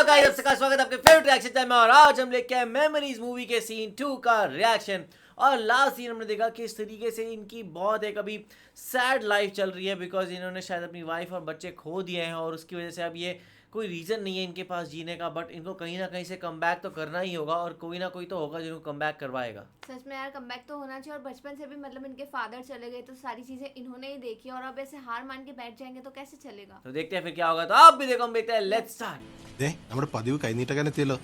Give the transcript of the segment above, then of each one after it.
Hello guys, आप सबका स्वागत है आपके फेवरेट रिएक्शन चैनल में। और आज हम लेके आए मेमोरीज मूवी के सीन 2 का रिएक्शन। और लास्ट सीन हमने देखा कि इस तरीके से इनकी बहुत एक अभी सैड लाइफ चल रही है, बिकॉज इन्होंने शायद अपनी वाइफ और बच्चे खो दिए हैं और उसकी वजह से अब ये कोई रीज़न नहीं है इनके पास जीने का। बट इनको कहीं ना कहीं से कम बैक तो करना ही होगा और कोई ना कोई तो होगा जिनको कम बैक करवाएगा। सच में यार कम बैक तो होना चाहिए। और बचपन से भी मतलब इनके फादर चले गए तो सारी चीजें इन्होंने ही देखी और अब ऐसे हार मान के बैठ जाएंगे तो कैसे चलेगा। तो देखते हैं फिर क्या होगा। तो आप भी देखो, हम देखते हैं। Let's start. ദേ നമ്മുടെ പതിവ് കൈനീട്ടക്കാൻ എത്തിയല്ലോ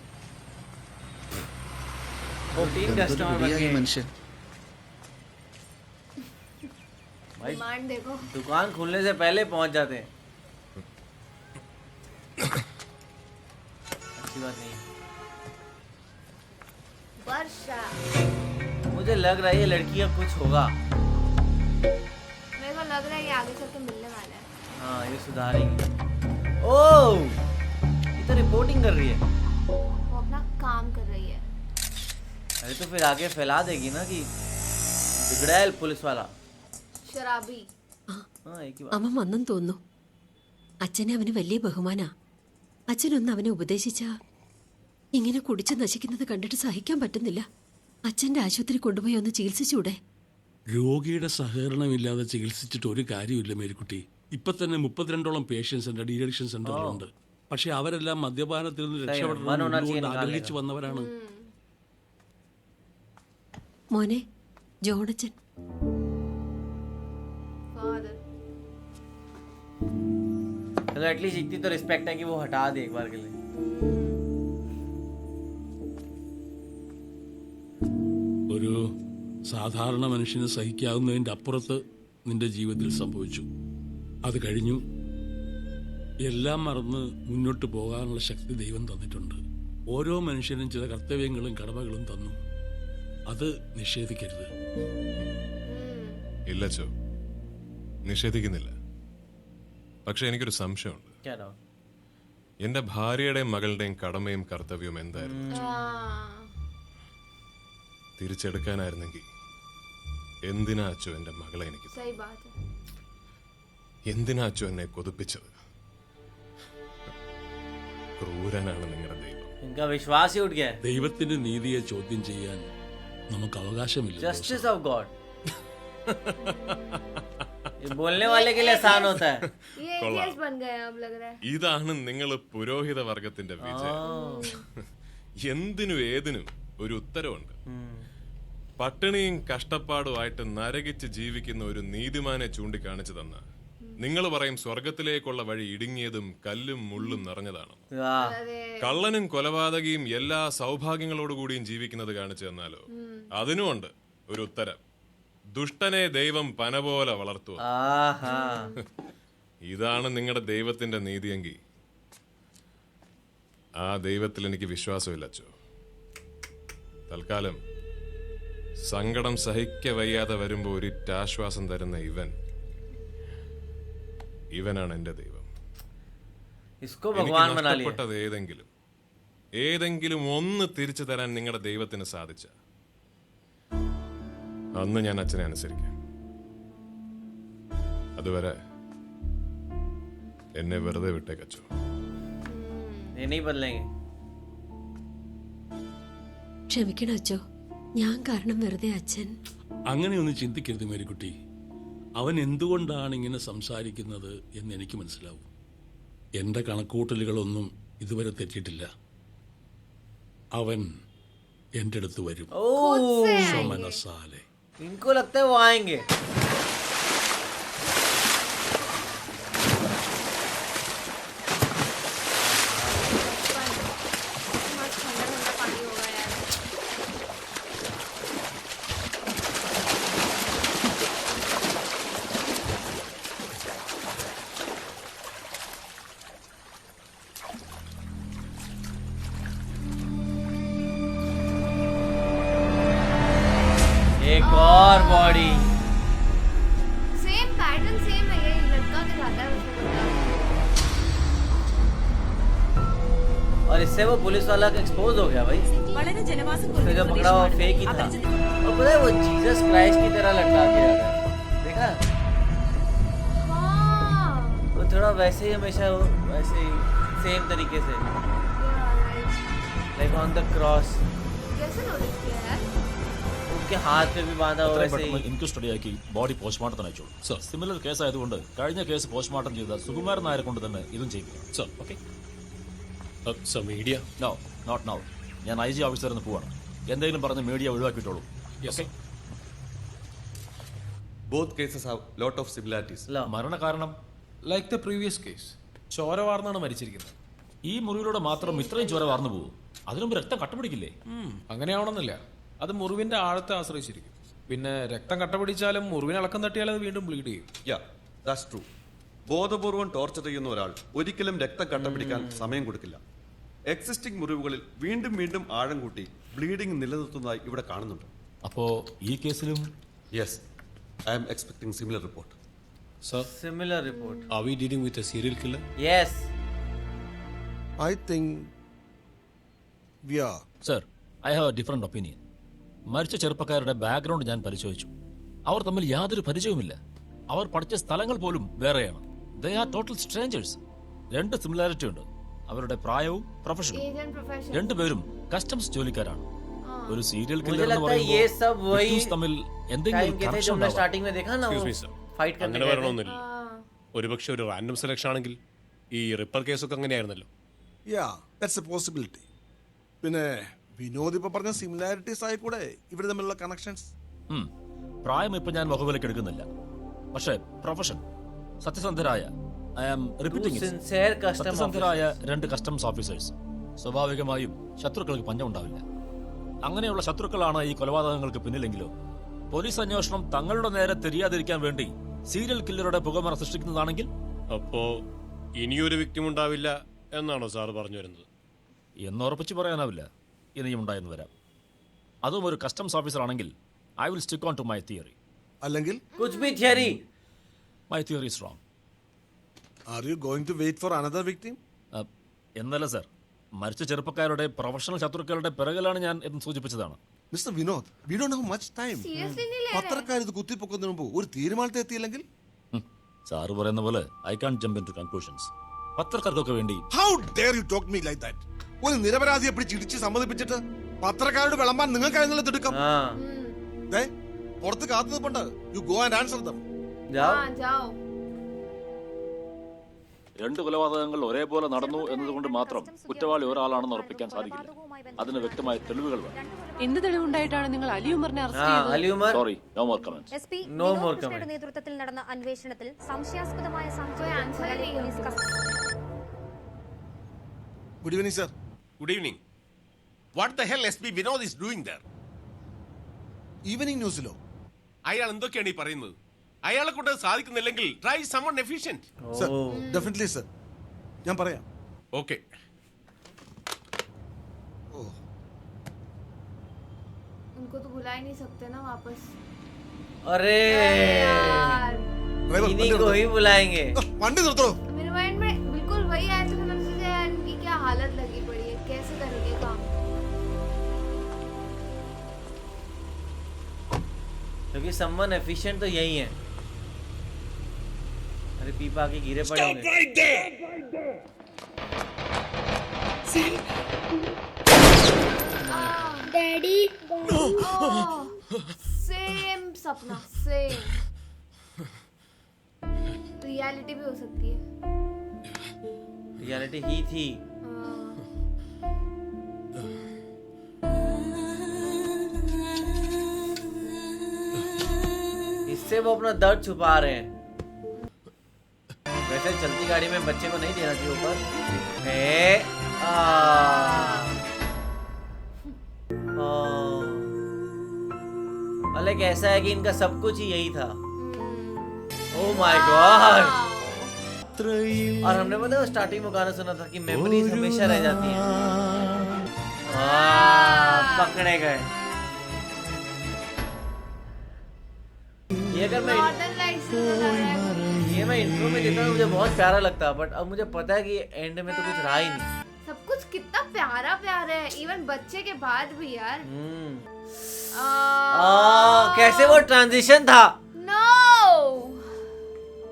14 कस्टमर बन गए मनुष्य। भाई। डिमांड देखो। दुकान खुलने से पहले पहुंच जाते हैं। अच्छी बात नहीं। वर्षा, मुझे लग रहा है ये लड़की अब कुछ होगा। मेरे को लग रहा है ये आगे चल के मिलने वाला है। हाँ, ये सुधारेगी। ओह, ये तो रिपोर्टिंग कर रही है। वो अपना काम कर रही है। अरे तो फिर आगे फैला देगी ना कि बिगड़ैल पुलिस वाला। शराबी। हाँ, एक ही बात। അവൻ വന്നെന്ന് തോന്നുന്നു. അച്ഛനെ അവന് വലിയ ബഹുമാനാ. അച്ഛനൊന്ന് അവനെ ഉപദേശിച്ചാ ഇങ്ങനെ കുടിച്ച് നശിക്കുന്നത് കണ്ടിട്ട് സഹിക്കാൻ പറ്റുന്നില്ല. അച്ഛൻ്റെ ആശുപത്രി കൊണ്ടുപോയി ഒന്ന് ചികിത്സിച്ചൂടെ? രോഗിയുടെ സഹകരണമില്ലാതെ ചികിത്സിച്ചിട്ട് ഒരു കാര്യമില്ല മേരിക്കുട്ടി. ഇപ്പൊ തന്നെ 32ഓളം പേഷ്യൻസ് ഉണ്ട് ഡീഅഡിക്ഷൻ സെന്ററിലുണ്ട്. പക്ഷെ അവരെല്ലാം മദ്യപാനത്തിൽ നിന്ന് രക്ഷപ്പെടണമെന്ന് ആഗ്രഹിച്ചു വന്നവരാണ്. മോനെ ജോണച്ചൻ. फादर। तो एटलीस्ट इतनी तो रिस्पेक्ट है कि वो हटा दे एक बार के लिए। ഒരു സാധാരണ മനുഷ്യന് സഹിക്കാവുന്നതിൻ്റെ അപ്പുറത്ത് നിന്റെ ജീവിതത്തിൽ സംഭവിച്ചു. അത് കഴിഞ്ഞു. എല്ലാം മറന്ന് മുന്നോട്ട് പോകാനുള്ള ശക്തി ദൈവം തന്നിട്ടുണ്ട്. ഓരോ മനുഷ്യനും ചില കർത്തവ്യങ്ങളും കടമകളും തന്നു. അത് നിഷേധിക്കരുത്. ഇല്ല ചോ, നിഷേധിക്കുന്നില്ല. പക്ഷെ എനിക്കൊരു സംശയമുണ്ട്. क्या नाम? എന്റെ ഭാര്യയുടെയും മകളുടെയും കടമയും കർത്തവ്യവും എന്തായിരുന്നു? തിരിച്ചെടുക്കാനായിരുന്നെങ്കിൽ എന്തിനാ അച്ചോ എന്റെ മകളെ എനിക്ക്? सही बात है। എന്തിനാ അച്ചോ എന്നെ കൊതിപ്പിച്ചത്? ക്രൂരനാണ് നിങ്ങളുടെ ദൈവം. इनका विश्वास ही उठ गया है। ദൈവത്തിന്റെ നീതിയെ ചോദ്യം ചെയ്യാൻ നമുക്ക് അവകാശമില്ല. Justice of God. ये बोलने वाले के लिए आसान होता है। ये एथियस बन गए अब लग रहा है। ഇതാണ് നിങ്ങൾ പുരോഹിത വർഗത്തിന്റെ വിജയം. എന്തിനും ഏതിനും ഒരു ഉത്തരവുണ്ട്. പട്ടിണിയും കഷ്ടപ്പാടുമായിട്ട് നരകിച്ച് ജീവിക്കുന്ന ഒരു നീതിമാനെ ചൂണ്ടിക്കാണിച്ചു തന്ന നിങ്ങൾ പറയും സ്വർഗത്തിലേക്കുള്ള വഴി ഇടുങ്ങിയതും കല്ലും മുള്ളും നിറഞ്ഞതാണ്. കള്ളനും കൊലപാതകിയും എല്ലാ സൗഭാഗ്യങ്ങളോടുകൂടിയും ജീവിക്കുന്നത് കാണിച്ചു തന്നാലോ? അതിനുമുണ്ട് ഒരു ഉത്തരം. ദുഷ്ടനെ ദൈവം പന പോലെ വളർത്തുക. ഇതാണ് നിങ്ങളുടെ ദൈവത്തിന്റെ നീതിയെങ്കിൽ ആ ദൈവത്തിൽ എനിക്ക് വിശ്വാസമില്ല അച്ചോ. തൽക്കാലം സങ്കടം സഹിക്ക വയ്യാതെ വരുമ്പോ ഒരിറ്റാശ്വാസം തരുന്ന ഇവനാണ് എന്റെ ദൈവം. इसको भगवान बना लिया। നഷ്ടപ്പെട്ടത് ഏതെങ്കിലും ഒന്ന് തിരിച്ചു തരാൻ നിങ്ങളുടെ ദൈവത്തിന് സാധിച്ച അന്ന് ഞാൻ അച്ഛനെ അനുസരിക്കാം. അതുവരെ എന്നെ വെറുതെ വിട്ടേക്കച്ചോ. ये नहीं बदलेंगे। ക്ഷമിക്കണം അച്ചോ, ഞാൻ കാരണം വെറുതെ അച്ഛൻ. അങ്ങനെയൊന്നും ചിന്തിക്കരുത് മേരിക്കുട്ടി. അവൻ എന്തുകൊണ്ടാണ് ഇങ്ങനെ സംസാരിക്കുന്നത് എന്ന് എനിക്ക് മനസ്സിലാവും. എൻ്റെ കണക്കൂട്ടലുകളൊന്നും ഇതുവരെ തെറ്റിയിട്ടില്ല. അവൻ എൻ്റെ അടുത്ത് വരും. മനസ്സാലെ इनको लगता है वो आएंगे। मस्त ठंडा ठंडा पानी होगा यार। एक और बॉडी। सेम पैटर्न सेम है। ये लड़का दिखाता है उसमें बंदा। और इससे वो पुलिस वाला एक्सपोज हो गया भाई। उसने जो पकड़ा वो फेक ही था। और पता है वो जीसस क्राइस्ट की तरह लटका के आ रहा है। देखा? हाँ। वो थोड़ा वैसे ही हमेशा वैसे ही सेम तरीके से। ऑन द क्रॉस, कैसे नोटिस किया यार? उनके हाथ पे भी बांधा हुआ എത്രയും वैसे പെട്ടെന്ന് ही. ഇൻക്വസ്റ്റ് റെഡിയാക്കി ബോഡി പോസ്റ്റ്മോർട്ടത്തിന് അയച്ചോളൂ. സിമിലർ കേസ് ആയതുകൊണ്ട് കഴിഞ്ഞ കേസ് പോസ്റ്റ്മോർട്ടം ചെയ്ത സുകുമാരൻ നായരെ കൊണ്ട് തന്നെ ഇതും ചെയ്യിക്കുക. Okay? Media no not now. ഞാൻ IG ഓഫീസറിൽ നിന്ന് പോവാണ്. എന്തെങ്കിലും പറഞ്ഞ് മീഡിയ ഒഴിവാക്കിയിട്ടോളൂ. Okay? Both cases have lot of similarities. लो. മരണകാരണം ലൈക്ക് ദ പ്രീവിയസ് കേസ്, ചോര വാർന്നാണ് മരിച്ചിരിക്കുന്നത്. ഈ മുറിവിലൂടെ മാത്രം ഇത്രയും ചോര വാർന്നു പോകും. അതിനുമ്പ് രക്തം കട്ടപിടിക്കില്ലേ? അങ്ങനെയാവണമെന്നില്ല, അത് മുറിവിന്റെ ആഴത്തെ ആശ്രയിച്ചിരിക്കും. പിന്നെ രക്തം കട്ടപിടിച്ചാലും മുറിവിന് ഇളക്കം തട്ടിയാൽ അത് വീണ്ടും ബ്ലീഡ് ചെയ്യും. Yeah, that's true. ബോധപൂർവം ടോർച്ചർ ചെയ്യുന്ന ഒരാൾ ഒരിക്കലും രക്തം കട്ടപിടിക്കാൻ സമയം കൊടുക്കില്ല. എക്സിസ്റ്റിംഗ് മുറിവുകളിൽ വീണ്ടും വീണ്ടും ആഴം കൂട്ടി ബ്ലീഡിംഗ് നിലനിർത്തുന്നതായി ഇവിടെ കാണുന്നുണ്ട്. അപ്പോ ഈ കേസിലും yes, I am expecting similar report. Sir, Similar report. Are we dealing with a serial killer? Yes. I think we are. Sir, I have a different opinion. മരിച്ച ചെറുപ്പക്കാരുടെ ബാക്ക്ഗ്രൗണ്ട് ഞാൻ പരിശോധിച്ചു. അവർ തമ്മിൽ യാതൊരു പരിചയവുമില്ല. അവർ പഠിച്ച സ്ഥലങ്ങൾ പോലും വേറെയാണ്. They are total strangers. രണ്ട് സിമിലാരിറ്റി ഉണ്ട്, അവരുടെ പ്രായവും പ്രൊഫഷനും. Age and profession. രണ്ടുപേരും കസ്റ്റംസ് ജോലിക്കാരാണ്. ഒരു സീരിയൽ मुझे കില്ലർ എന്ന് लगता है ये सब പറയുമ്പോൾ वही victims തമ്മിൽ എന്തെങ്കിലും टाइम के थे കണക്ഷൻ जो हमने ഉണ്ടാവാം. स्टार्टिंग में देखा ना, वो फाइट करने അങ്ങനെ गए थे. വരണമെന്നില്ല. ഒരുപക്ഷെ ഒരു റാൻഡം സെലക്ഷൻ ആണെങ്കിൽ ഈ റിപ്പർ കേസൊക്കെ അങ്ങനെയായിരുന്നല്ലോ. Yeah, that's a possibility. പിന്നെ വിനോദ് ഇപ്പൊ പറഞ്ഞ സിമിലാരിറ്റീസ് ആയിക്കൂടെ ഇവർ തമ്മിലുള്ള കണക്ഷൻസ്? പ്രായം ഇപ്പൊ ഞാൻ മുഖവിലേക്ക് എടുക്കുന്നില്ല, പക്ഷേ പ്രൊഫഷൻ സത്യസന്ധരായ I am repeating Two sincere custom സത്യസന്ധരായ രണ്ട് കസ്റ്റംസ് ഓഫീസേഴ്സ് സ്വാഭാവികമായും ശത്രുക്കൾക്ക് പഞ്ഞം ഉണ്ടാവില്ല. അങ്ങനെയുള്ള ശത്രുക്കളാണ് ഈ കൊലപാതകങ്ങൾക്ക് പിന്നിലെങ്കിലോ പോലീസ് അന്വേഷണം തങ്ങളുടെ നേരെ തിരിയാതിരിക്കാൻ വേണ്ടി സീരിയൽ കില്ലറുടെ പുകമറ സൃഷ്ടിക്കുന്നതാണെങ്കിൽ അപ്പോ ഇനിയൊരു വിക്ടിം ഉണ്ടാവില്ല എന്നാണോ സാർ പറഞ്ഞു വരുന്നത്? എന്നുറപ്പിച്ച് പറയാനാവില്ല, ഇനിയും ഉണ്ടായെന്ന് വരാം. അതും ഒരു കസ്റ്റംസ് ഓഫീസർ ആണെങ്കിൽ I will stick on to my theory. അല്ലെങ്കിൽ कुछ भी theory. My theory is wrong. Are you going to wait for another victim? എന്നല്ല സർ, മരിച്ച ചെറുപ്പക്കാരുടെ പ്രൊഫഷണൽ ശത്രുക്കളുടെ പിറകിലാണ് ഞാൻ എന്ന് സൂചിപ്പിച്ചതാണ്. Mister Vinod, we don't have much time. Seriously नहीं ले रहे. പത്രക്കാർ ഇത് കുത്തിപ്പൊക്കുന്നതിന് മുമ്പ് ഒരു തീരുമാനത്തിൽ എത്തിയില്ലെങ്കിൽ? സാറ് പറയുന്ന പോലെ I can't jump into conclusions. പത്രക്കാർക്കൊക്കെ വേണ്ടി how dare you talk me like that? ഒരു നിരപരാധിയെ പിടിച്ച് ഇടിച്ച് സമ്മതിപ്പിച്ചിട്ട് പത്രക്കാരോട് വിളമ്പാൻ നിങ്ങൾക്കായിരുന്നല്ലോ തിടുക്കം. हाँ, ദേ, പുറത്ത് കാത്തു നിൽപ്പുണ്ട്. You go and answer dum. जाओ. हाँ जाओ. രണ്ട് കൊലപാതകങ്ങൾ ഒരേപോലെ നടന്നു എന്നതുകൊണ്ട് മാത്രം കുറ്റവാളി ഒരാളാണെന്ന് ഉറപ്പിക്കാൻ സാധിക്കില്ല. അതിന് വ്യക്തമായ തെളിവുകൾ വേണം. എന്ത് തെളിവുണ്ടായിട്ടാണ് നിങ്ങൾ അലി ഉമറിനെ അറസ്റ്റ് हाँ, Ali Umar. Sorry, no more comments. SP No Vinod more കൃഷ്ണയുടെ comment. നേതൃത്വത്തിൽ നടന്ന അന്വേഷണത്തിൽ സംശയാസ്പദമായ कोई आंसर ही नहीं है police good evening sir. Good evening. What the hell SP Vinod is doing there? Evening ന്യൂസിലോ? അയാൾ എന്തൊക്കെയാണ് ഈ പറയുന്നത്? അയാളെ കൊണ്ട് സാധിക്കുന്നില്ലെങ്കിൽ try someone efficient. Sir, definitely sir, ഞാൻ പറയാം. Okay. उनको तो बुला ही नहीं सकते ना वापस. अरे यार, ഡ്രൈവർ, इन्हीं വണ്ടി को നിർത്തോ. ही बुलाएंगे. വണ്ടി നിർത്തോ. मेरे माइंड में बिल्कुल वही आया था कि मैंने सोचा यार इनकी क्या हालत लगी पड़ी है, कैसे करेंगे काम. क्योंकि समवन एफिशिएंट तो यही है. अरे पीपा के गिरे पड़े होंगे. ഡാഡി सेम सपना, सेम. रियलिटी भी हो सकती है. रियलिटी ही थी. इससे वो अपना दर्द छुपा रहे हैं. वैसे चलती गाड़ी में बच्चे को नहीं देना चाहिए ऊपर. अलग ऐसा है कि इनका सब कुछ ही यही था. Oh my God. और हमने पता है स्टार्टिंग में गाना सुना था कि मेमोरीज हमेशा रह जाती हैं. पकड़े गए. ये अगर मैं नॉर्दर्न लाइट्स से लग रहा है. ये मैं इंट्रो में देता हूँ मुझे बहुत प्यारा लगता है, बट अब मुझे पता है कि एंड में तो कुछ रहा ही नहीं. सब कुछ कितना प्यारा प्यारा है, इवन बच्चे के बाद भी यार. कैसे वो ट्रांजिशन था. नो.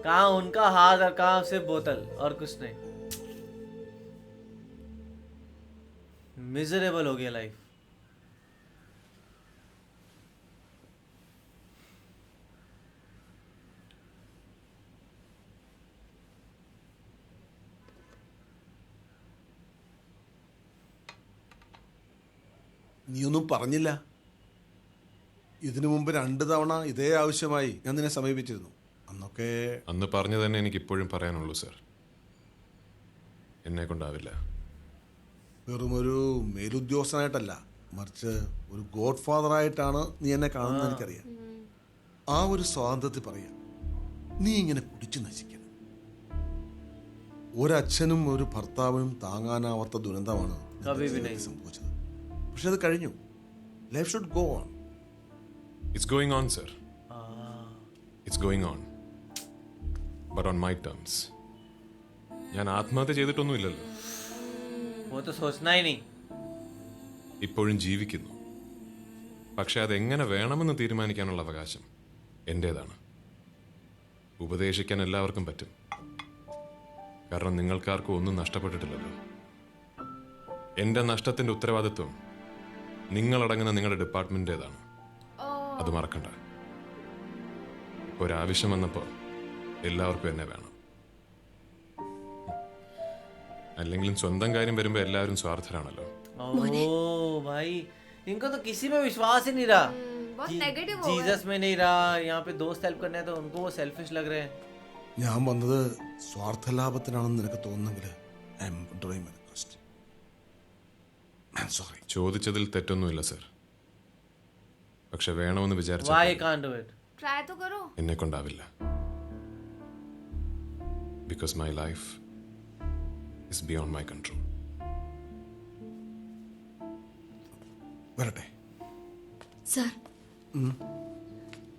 कहाँ उनका हाथ और कहाँ सिर्फ बोतल और कुछ नहीं. मिजरेबल हो गया लाइफ. നീയൊന്നും പറഞ്ഞില്ല. ഇതിനു മുമ്പ് 2 തവണ ഇതേ ആവശ്യമായി ഞാൻ നിന്നെ സമീപിച്ചിരുന്നു. അന്നൊക്കെ അന്ന് പറഞ്ഞു തന്നെ എനിക്ക് ഇപ്പോഴും പറയാനുള്ളൂ സർ. എന്നെ കൊണ്ടാവില്ല. വെറും ഒരു മേലുദ്യോഗസ്ഥനായിട്ടല്ല, മറിച്ച് ഒരു ഗോഡ് ഫാദറായിട്ടാണ് നീ എന്നെ കാണുന്നത് എനിക്കറിയാം. ആ ഒരു സ്വാതന്ത്ര്യത്തിൽ പറയാം, നീ ഇങ്ങനെ കുടിച്ചു നശിക്കരുത്. ഒരച്ഛനും ഒരു ഭർത്താവിനും താങ്ങാനാവാത്ത ദുരന്തമാണ് നിന്റെ സംഭവിച്ചത്. പക്ഷെ അത് കഴിഞ്ഞു. Life should go on. It's going on, sir. It's going on. But on my terms. ഞാൻ ആത്മഹത്യ ചെയ്തിട്ടൊന്നുമില്ലല്ലോ. वो तो सोचना ही नहीं. ഇപ്പോഴും ജീവിക്കുന്നു. പക്ഷെ അതെങ്ങനെ വേണമെന്ന് തീരുമാനിക്കാനുള്ള അവകാശം എൻ്റേതാണ്. ഉപദേശിക്കാൻ എല്ലാവർക്കും പറ്റും. കാരണം നിങ്ങൾക്കാർക്കും ഒന്നും നഷ്ടപ്പെട്ടിട്ടില്ലല്ലോ. എൻ്റെ നഷ്ടത്തിൻ്റെ ഉത്തരവാദിത്വം നിങ്ങളടങ്ങുന്ന നിങ്ങളുടെ ഡിപ്പാർട്ട്മെൻറ്റേതാണ്. അത് മറക്കണ്ട. ഒരാവശ്യം വന്നപ്പോൾ എല്ലാവർക്കും എന്നെ വേണം. അല്ലെങ്കിലും സ്വന്തം കാര്യം വരുമ്പോൾ എല്ലാവരും സ്വാർത്ഥരാണല്ലോ. ओ भाई, इनको तो किसी में विश्वास ही नहीं रहा. बहुत नेगेटिव हो जीसस में नहीं रहा. यहाँ पे दोस्त हेल्प करने हैं तो उनको वो सेल्फिश लग रहे हैं. ഞാൻ വന്നത് സ്വാർത്ഥ ലാഭത്തിനാണെന്ന് നിനക്ക് തോന്നുന്നെങ്കിൽ I am drawing my request. I am sorry. ചോദിച്ചതിൽ തെറ്റൊന്നുമില്ല സർ. പക്ഷെ വേണമെന്ന് Why വിചാരിച്ച you can't do it? Try तो करो. എന്നെ കൊണ്ടാവില്ല. Because my life is beyond my control. വരട്ടെ. സാർ,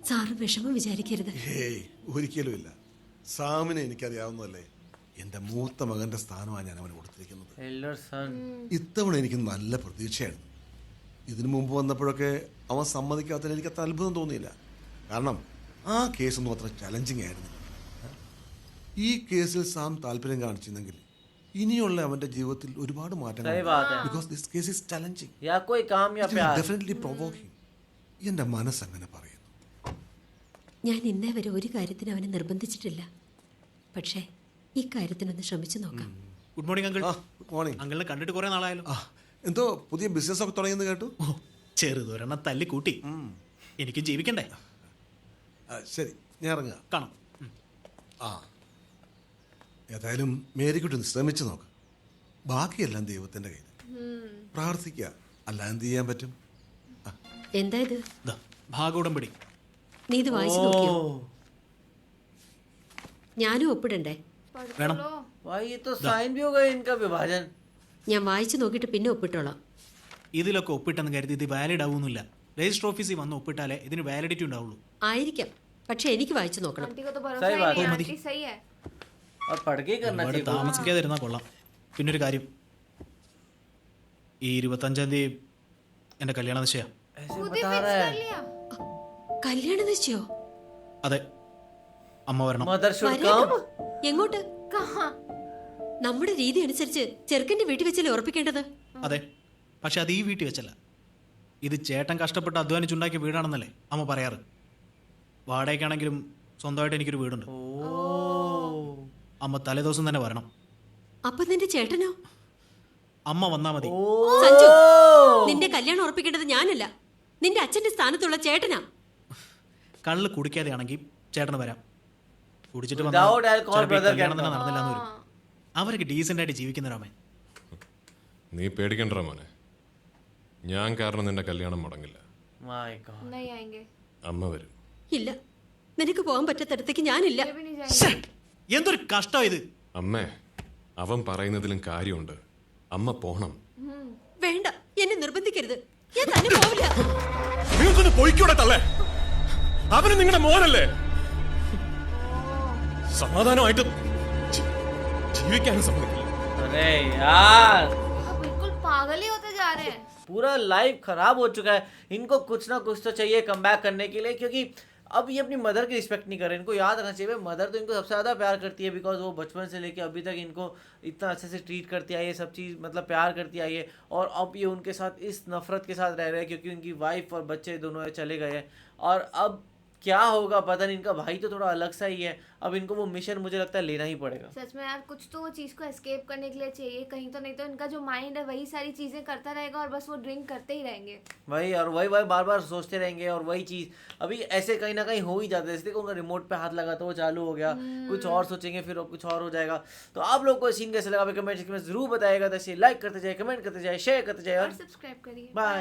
സാറ് വിഷമം വിചാരിക്കരുത്. ഹേയ്, ഒരിക്കലുമില്ല. സാമിനെ എനിക്കറിയാവുന്നതല്ലേ. എൻ്റെ മൂത്ത മകൻ്റെ സ്ഥാനമാണ് ഞാൻ അവന് കൊടുത്തിരിക്കുന്നത്. Elder son. ഇത്തവണ എനിക്ക് നല്ല പ്രതീക്ഷയായിരുന്നു. ഇതിനു മുമ്പ് വന്നപ്പോഴൊക്കെ അവൻ സമ്മതിക്കാത്തതിന് എനിക്ക് അത്ര അത്ഭുതം തോന്നിയില്ല. കാരണം ആ കേസൊന്നും അത്ര ചലഞ്ചിങ് ആയിരുന്നു. ഈ കേസിൽ സാം താല്പര്യം കാണിച്ചിരുന്നെങ്കിൽ ഇനിയുള്ള അവന്റെ ജീവിതത്തിൽ ഒരുപാട് മാറ്റങ്ങൾ. Because this case is challenging. या कोई काम या प्यार. Definitely provoking. എൻ്റെ മനസ്സങ്ങനെ പറയുന്നു. ഞാൻ ഇന്നേ വരെ ഒരു കാര്യത്തിന് അവനെ നിർബന്ധിച്ചിട്ടില്ല. പക്ഷേ ഈ കാര്യത്തിനൊന്ന് ശ്രമിച്ചു നോക്കാം. Good morning uncle. Good morning. അങ്കിളിനെ കണ്ടിട്ട് കുറെ നാളായാലോ. എന്തോ പുതിയ ബിസിനസ് ഒക്കെ തുടങ്ങിയെന്ന് കേട്ടു. ചെറുതൊരെണ്ണം തല്ലി കൂട്ടി. എനിക്ക് ജീവിക്കണ്ടേ. ശരി, ഞാൻ ഇറങ്ങാം. കാണാം. ആ, ഏതായാലും മേരിക്കുട്ടി ശ്രമിച്ചു നോക്ക്. ബാക്കിയെല്ലാം ദൈവത്തിന്റെ കയ്യിൽ. പ്രാർത്ഥിക്കുക, അല്ല എന്ത് ചെയ്യാൻ പറ്റും. എന്താ ഇത്? ഭാഗോടമ്പടി. നീ ഇത് വായിച്ചു നോക്കിയോ? ഞാനും ഒപ്പിടണ്ടേ? വേണം. भाई ये तो साइन भी होगा इनका विभाजन. ഞാൻ വായിച്ചു നോക്കിയിട്ട് പിന്നെ ഒപ്പിട്ടോളാം. ഇതിലൊക്കെ ഒപ്പിട്ടെന്ന് കരുതി ഇത് വാലിഡ് ആവുന്നില്ല. രജിസ്റ്റർ ഓഫീസിൽ വന്ന് ഒപ്പിട്ടാലേ ഇതിന് വാലിഡിറ്റി ഉണ്ടാവുള്ളൂ. ആയിരിക്കാം, പക്ഷെ എനിക്ക് വായിച്ചു നോക്കണം. आंटी को तो भरोसा ही नहीं. आंटी सही है. और पढ़ के ही करना चाहिए. താമസിക്കാതിരുന്നാ കൊള്ളാം. പിന്നൊരു കാര്യം, ഈ 25-ാം തീയതി എൻ്റെ കല്യാണ നിശ്ചയ. ऐसे बता रहा है. കല്യാണ നിശ്ചയോ? അതെ, അമ്മ വരണം. मदर शुड വരേണ്ടോ? कम. എങ്ങോട്ട്? कहाँ? നമ്മുടെ രീതി അനുസരിച്ച് ചെറുക്കന്റെ വീട്ടിൽ വെച്ചല്ലേ ഉറപ്പിക്കേണ്ടത്. അതെ, പക്ഷെ അത് ഈ വീട്ടിൽ വെച്ചല്ല. ഇത് ചേട്ടൻ കഷ്ടപ്പെട്ട് അധ്വാനിച്ചുണ്ടാക്കിയ വീടാണെന്നല്ലേ അമ്മ പറയാറ്. വാടകയ്ക്കാണെങ്കിലും സ്വന്തമായിട്ട് എനിക്കൊരു വീടുണ്ട്. അമ്മ തലേദിവസം തന്നെ വരണം. അപ്പൊ നിന്റെ ചേട്ടനോ? അമ്മ വന്നാ മതി. സഞ്ജു, നിന്റെ കല്യാണം ഉറപ്പിക്കേണ്ടത് ഞാനല്ല, നിന്റെ അച്ഛന്റെ സ്ഥാനത്തുള്ള ചേട്ടനാ. കള്ള് കുടിക്കാതെയാണെങ്കിൽ ചേട്ടന് വരാം. കുടിച്ചിട്ട് Without alcohol, brother കല്യാണം can തന്നെ come. നടന്നില്ലാന്ന് വരും. അവർക്ക് ഡീസന്റ് ആയിട്ട് ജീവിക്കുന്നവരാമേ. നീ പേടിക്കണ്ട മോനെ. ഞാൻ കാരണം നിന്റെ കല്യാണം മുടങ്ങില്ല. My God. नहीं आएंगे. അമ്മ വരും. ഇല്ല, നിനക്ക് പോകാൻ പറ്റാത്തടത്തേക്ക് ഞാനില്ല. ये भी नहीं जाएंगे. എന്തൊരു കഷ്ടം ഇത്. അമ്മേ, അവൻ പറയുന്നതിലും കാര്യമുണ്ട്. അമ്മ പോണം. വേണ്ട, എന്നെ നിർബന്ധിക്കരുത്. ഞാൻ തന്നെ പോവില്ല. നിങ്ങൾക്കൊന്ന് പൊയ്ക്കൂടെ തള്ളേ? അവന് നിങ്ങളുടെ മോനല്ലേ? സമാധാനമായിട്ട് ജീവിക്കാനും സമ്മതിക്കില്ല. अरे यार, बिल्कुल पागल ही होते जा रहे हैं. पूरा लाइफ खराब हो चुका है. इनको कुछ ना कुछ तो चाहिए कम बैक करने के लिए, क्योंकि अब ये अपनी मदर की रिस्पेक्ट नहीं कर रहे। इनको याद रखना चाहिए मदर तो इनको सबसे ज़्यादा प्यार करती है, बिकॉज वो बचपन से लेके अभी तक इनको इतना अच्छे से ट्रीट करती आई है, सब चीज़ मतलब प्यार करती आई है। और अब ये उनके साथ इस नफरत के साथ रह रहे हैं क्योंकि उनकी वाइफ और बच्चे दोनों चले गए हैं। और अब क्या होगा पता नहीं, इनका भाई तो थोड़ा अलग सा ही है। अब इनको वो मिशन मुझे लगता है लेना ही पड़ेगा। सच में यार, कुछ तो वो चीज़ को एस्केप करने के लिए चाहिए कहीं तो, नहीं तो इनका जो माइंड है वही सारी चीज़ें करता रहेगा और बस वो ड्रिंक करते ही रहेंगे। वही और वही वही बार बार सोचते रहेंगे और वही चीज़ अभी ऐसे कहीं ना कहीं हो ही जाता है। जैसे देखो उनका रिमोट पे हाथ लगा तो वो चालू हो गया, कुछ और सोचेंगे फिर कुछ और हो जाएगा। तो आप लोग को सीन कैसे लगा कमेंट सेक्शन में जरूर बताइएगा। तो लाइक करते जाए, कमेंट करते जाए, शेयर करते जाए और सब्सक्राइब करिए। बाय।